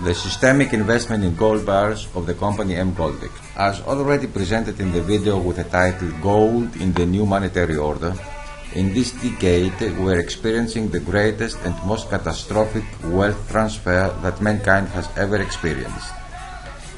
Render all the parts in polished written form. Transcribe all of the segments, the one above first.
The systemic investment in gold bars of the company Emgoldex. As already presented in the video with the title Gold in the New Monetary Order, in this decade we are experiencing the greatest and most catastrophic wealth transfer that mankind has ever experienced.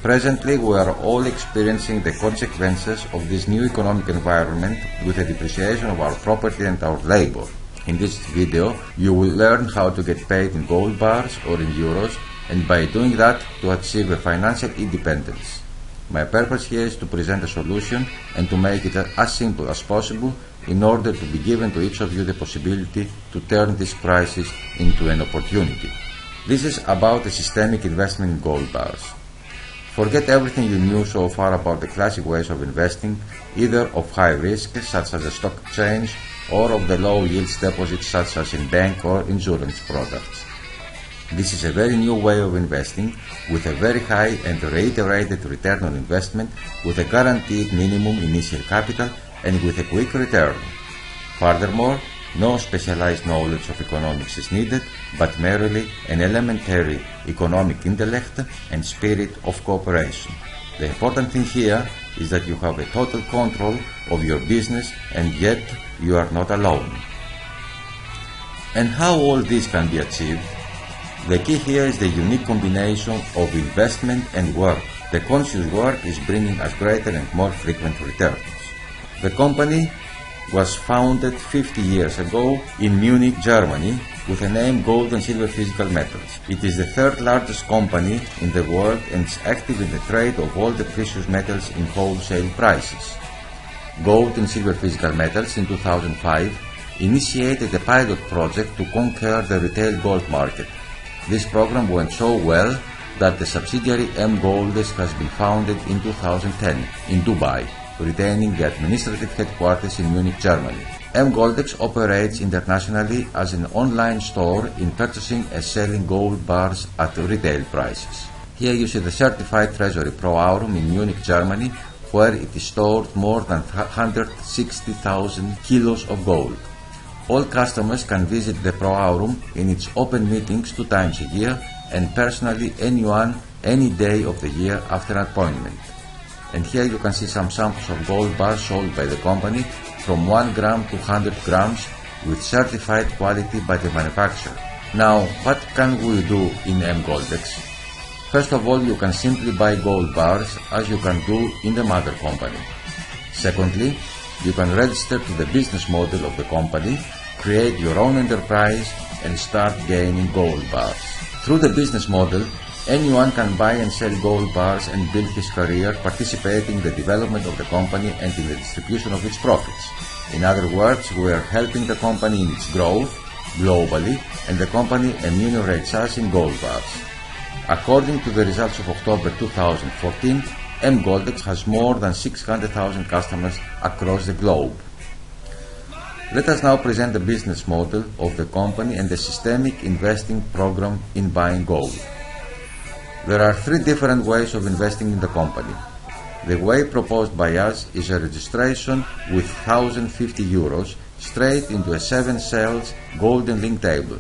Presently, we are all experiencing the consequences of this new economic environment with the depreciation of our property and our labor. In this video, you will learn how to get paid in gold bars or in euros, and by doing that, to achieve a financial independence. My purpose here is to present a solution and to make it as simple as possible in order to be given to each of you the possibility to turn this crisis into an opportunity. This is about a systemic investment in gold bars. Forget everything you knew so far about the classic ways of investing, either of high risk, such as the stock exchange, or of the low yields deposits, such as in bank or insurance products. This is a very new way of investing, with a very high and reiterated return on investment, with a guaranteed minimum initial capital, and with a quick return. Furthermore, no specialized knowledge of economics is needed, but merely an elementary economic intellect and spirit of cooperation. The important thing here is that you have a total control of your business, and yet you are not alone. And how all this can be achieved? The key here is the unique combination of investment and work. The conscious work is bringing us greater and more frequent returns. The company was founded 50 years ago in Munich, Germany, with the name Gold and Silver Physical Metals. It is the third largest company in the world and is active in the trade of all the precious metals in wholesale prices. Gold and Silver Physical Metals in 2005 initiated a pilot project to conquer the retail gold market. This program went so well that the subsidiary Emgoldex has been founded in 2010 in Dubai, retaining the administrative headquarters in Munich, Germany. Emgoldex operates internationally as an online store in purchasing and selling gold bars at retail prices. Here you see the certified Treasury Pro Aurum in Munich, Germany, where it is stored more than 160,000 kilos of gold. All customers can visit the Pro Aurum in its open meetings 2 times a year, and personally anyone any day of the year after an appointment. And here you can see some samples of gold bars sold by the company from 1 gram to 100 grams with certified quality by the manufacturer. Now, what can we do in Emgoldex? First of all, you can simply buy gold bars as you can do in the mother company. Secondly, you can register to the business model of the company, create your own enterprise, and start gaining gold bars. Through the business model, anyone can buy and sell gold bars and build his career participating in the development of the company and in the distribution of its profits. In other words, we are helping the company in its growth globally, and the company remunerates us in gold bars. According to the results of October 2014, Emgoldex has more than 600,000 customers across the globe. Let us now present the business model of the company and the systemic investing program in buying gold. There are 3 different ways of investing in the company. The way proposed by us is a registration with 1,050 euros straight into a 7 cells golden link table.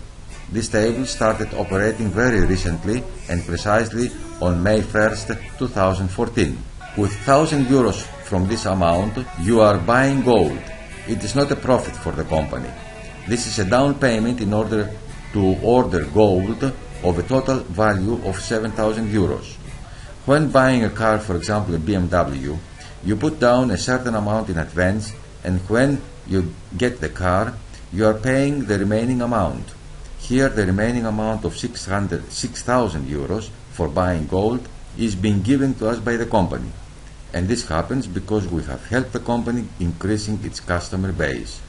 This table started operating very recently and precisely on May 1st, 2014. With 1,000 euros from this amount, you are buying gold. It is not a profit for the company. This is a down payment in order to order gold of a total value of 7,000 euros. When buying a car, for example a BMW, you put down a certain amount in advance, and when you get the car, you are paying the remaining amount. Here the remaining amount of 6,000 euros for buying gold is being given to us by the company. And this happens because we have helped the company increasing its customer base.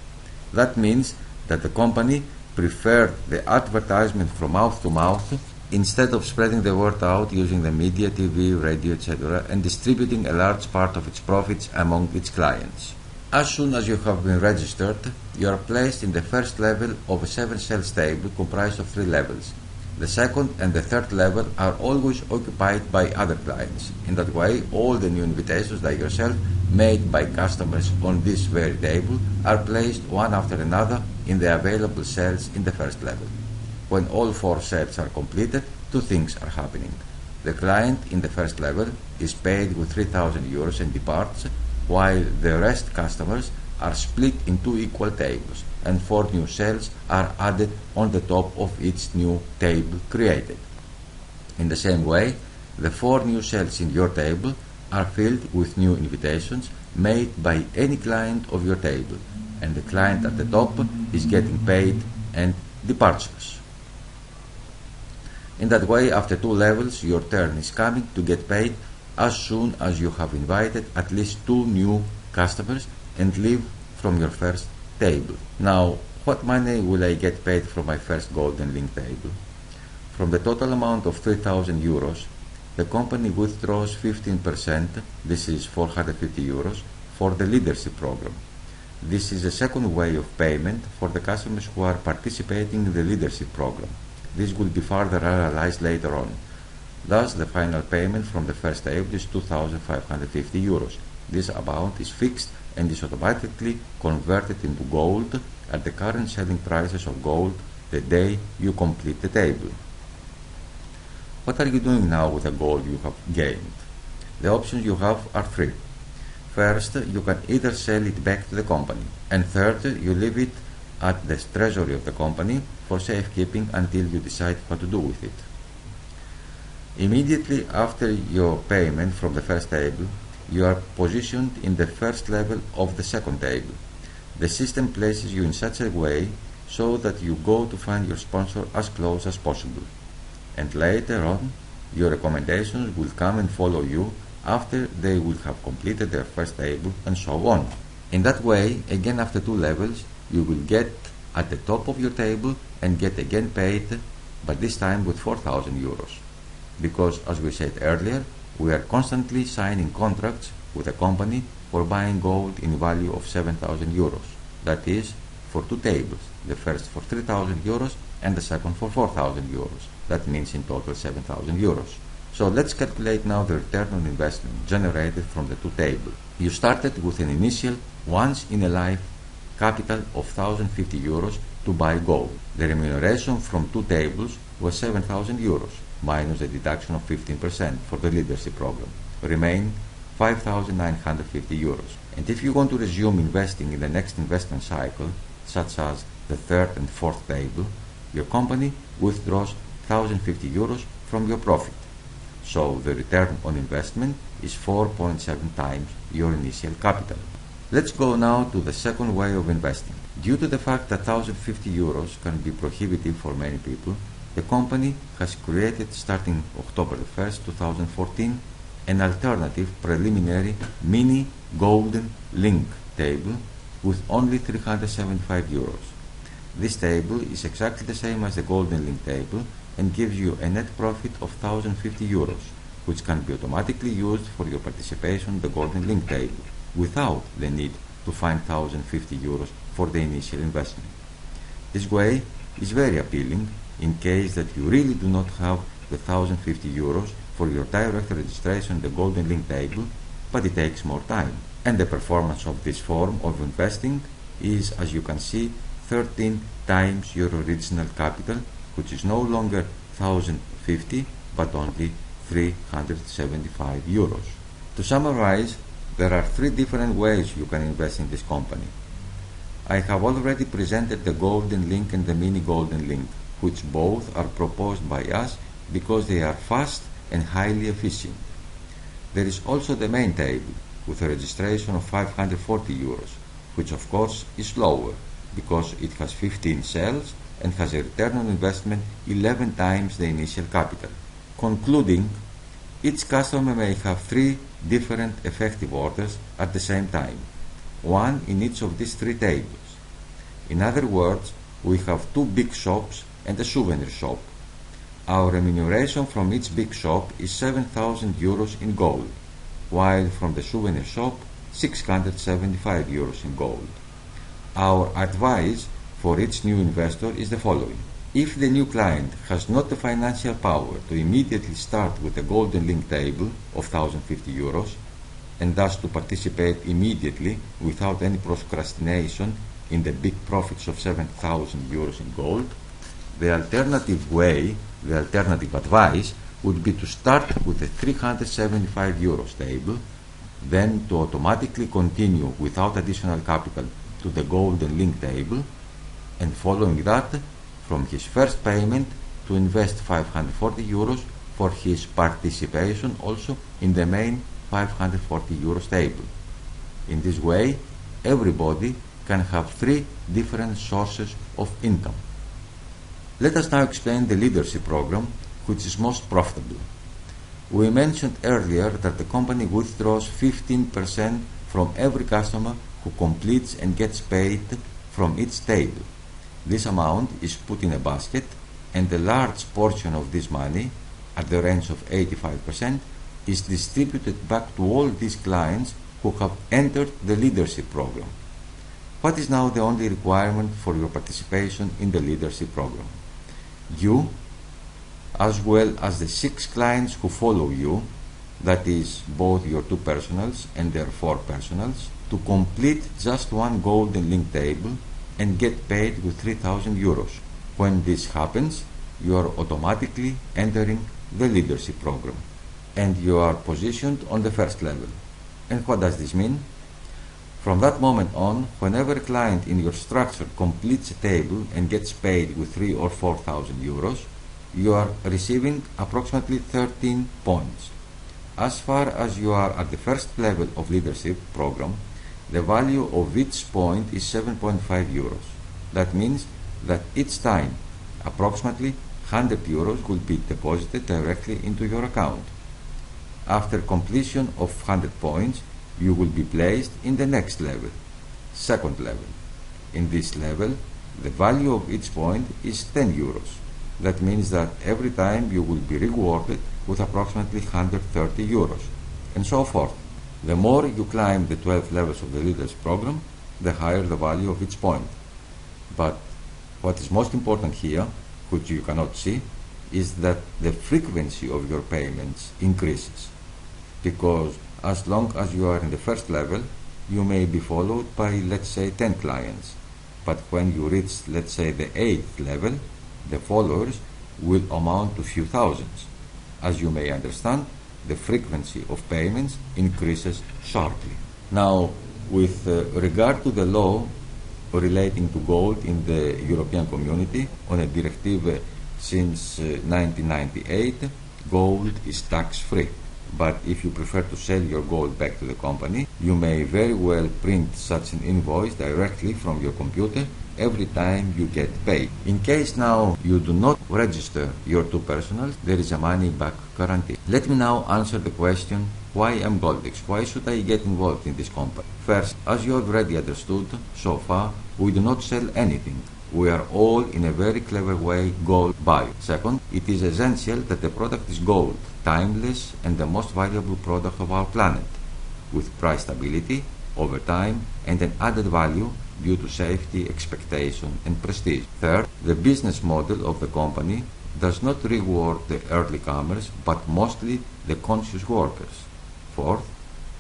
That means that the company preferred the advertisement from mouth to mouth instead of spreading the word out using the media, TV, radio, etc., and distributing a large part of its profits among its clients. As soon as you have been registered, you are placed in the first level of a 7 cells table comprised of 3 levels. The second and the third level are always occupied by other clients. In that way, all the new invitations like yourself made by customers on this very table are placed one after another in the available cells in the first level. When all 4 cells are completed, two things are happening. The client in the first level is paid with 3,000 euros and departs, while the rest customers are split in two equal tables, and 4 new cells are added on the top of each new table created. In the same way, the 4 new cells in your table are filled with new invitations made by any client of your table, and the client at the top is getting paid and departures. In that way, after 2 levels, your turn is coming to get paid as soon as you have invited at least 2 new customers and leave from your first table. Now, what money will I get paid from my first golden link table? From the total amount of 3,000 euros, the company withdraws 15%, this is 450 euros, for the leadership program. This is a second way of payment for the customers who are participating in the leadership program. This will be further analyzed later on. Thus, the final payment from the first table is 2,550 euros. This amount is fixed and is automatically converted into gold at the current selling prices of gold the day you complete the table. What are you doing now with the gold you have gained? The options you have are 3. First, you can either sell it back to the company, and third, you leave it at the treasury of the company for safekeeping until you decide what to do with it. Immediately after your payment from the first table, you are positioned in the first level of the second table. The system places you in such a way so that you go to find your sponsor as close as possible, and later on your recommendations will come and follow you after they will have completed their first table, and so on. In that way, again after 2 levels, you will get at the top of your table and get again paid, but this time with 4,000 euros. Because, as we said earlier, we are constantly signing contracts with a company for buying gold in value of 7,000 euros. That is, for 2 tables, the first for 3,000 euros and the second for 4,000 euros. That means in total 7,000 euros. So let's calculate now the return on investment generated from the 2 tables. You started with an initial once-in-a-life capital of 1,050 euros to buy gold. The remuneration from 2 tables was 7,000 euros, minus the deduction of 15% for the leadership program. Remain 5,950 euros. And if you want to resume investing in the next investment cycle, such as the 3rd and 4th table, your company withdraws 1,050 euros from your profit. So the return on investment is 4.7 times your initial capital. Let's go now to the second way of investing. Due to the fact that 1,050 euros can be prohibitive for many people, the company has created, starting October 1st, 2014, an alternative preliminary mini golden link table with only 375 euros. This table is exactly the same as the golden link table and gives you a net profit of 1,050 euros, which can be automatically used for your participation in the golden link table, without the need to find 1,050 euros for the initial investment. This way is very appealing in case that you really do not have the 1,050 euros for your direct registration in the golden link table, but it takes more time. And the performance of this form of investing is, as you can see, 13 times your original capital, which is no longer 1,050 but only 375 euros. To summarize, there are 3 different ways you can invest in this company. I have already presented the golden link and the mini golden link, which both are proposed by us because they are fast and highly efficient. There is also the main table with a registration of 540 euros, which of course is lower because it has 15 cells and has a return on investment 11 times the initial capital. Concluding, each customer may have 3 different effective orders at the same time, one in each of these 3 tables. In other words, we have 2 big shops and a souvenir shop. Our remuneration from each big shop is 7,000 euros in gold, while from the souvenir shop 675 euros in gold. Our advice for each new investor is the following. If the new client has not the financial power to immediately start with a golden link table of 1,050 euros, and thus to participate immediately without any procrastination in the big profits of 7,000 euros in gold, The alternative way, the alternative advice, would be to start with a 375 euros table, then to automatically continue without additional capital to the golden link table, and following that, from his first payment, to invest 540 euros for his participation also in the main 540 euros table. In this way, everybody can have three different sources of income. Let us now explain the leadership program, which is most profitable. We mentioned earlier that the company withdraws 15% from every customer who completes and gets paid from each table. This amount is put in a basket, and a large portion of this money, at the range of 85%, is distributed back to all these clients who have entered the leadership program. What is now the only requirement for your participation in the leadership program? You, as well as the 6 clients who follow you, that is both your 2 personals and their 4 personals, to complete just one golden link table and get paid with 3,000 euros. When this happens, you are automatically entering the leadership program, and you are positioned on the first level. And what does this mean? From that moment on, whenever a client in your structure completes a table and gets paid with 3,000 or 4,000 euros, you are receiving approximately 13 points. As far as you are at the first level of leadership program, the value of each point is 7.5 euros. That means that each time approximately 100 euros will be deposited directly into your account. After completion of 100 points, you will be placed in the next level, second level. In this level, the value of each point is 10 euros. That means that every time you will be rewarded with approximately 130 euros, and so forth. The more you climb the 12 levels of the leadership program, the higher the value of each point. But what is most important here, which you cannot see, is that the frequency of your payments increases. Because as long as you are in the first level, you may be followed by, let's say, 10 clients. But when you reach, let's say, the 8th level, the followers will amount to few thousands. As you may understand, the frequency of payments increases sharply. Now, with regard to the law relating to gold in the European Community, on a directive since 1998, gold is tax-free. But if you prefer to sell your gold back to the company, you may very well print such an invoice directly from your computer every time you get paid. In case now you do not register your 2 personals, there is a money back guarantee. Let me now answer the question, why Emgoldex? Why should I get involved in this company? First, as you already understood so far, we do not sell anything. We are all, in a very clever way, gold buyers. Second, it is essential that the product is gold, timeless and the most valuable product of our planet, with price stability over time and an added value due to safety, expectation and prestige. Third, the business model of the company does not reward the early comers but mostly the conscious workers. Fourth,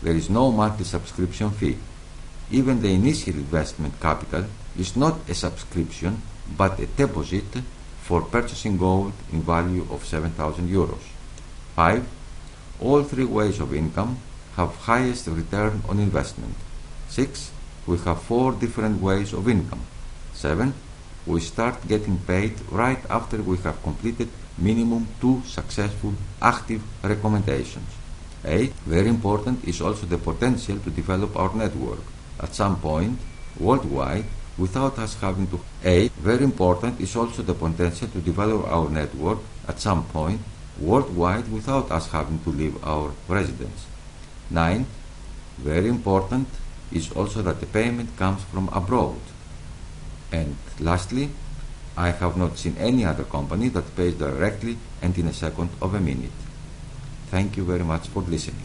there is no monthly subscription fee. Even the initial investment capital is not a subscription but a deposit for purchasing gold in value of 7,000 euros. 5. All 3 ways of income have highest return on investment. 6. We have 4 different ways of income. 7. We start getting paid right after we have completed minimum 2 successful active recommendations. 8. Very important is also the potential to develop our network at some point worldwide without us having to. 8. Very important is also the potential to develop our network at some point worldwide without us having to leave our residence. 9. Very important is also that the payment comes from abroad. And lastly, I have not seen any other company that pays directly and in a second of a minute. Thank you very much for listening.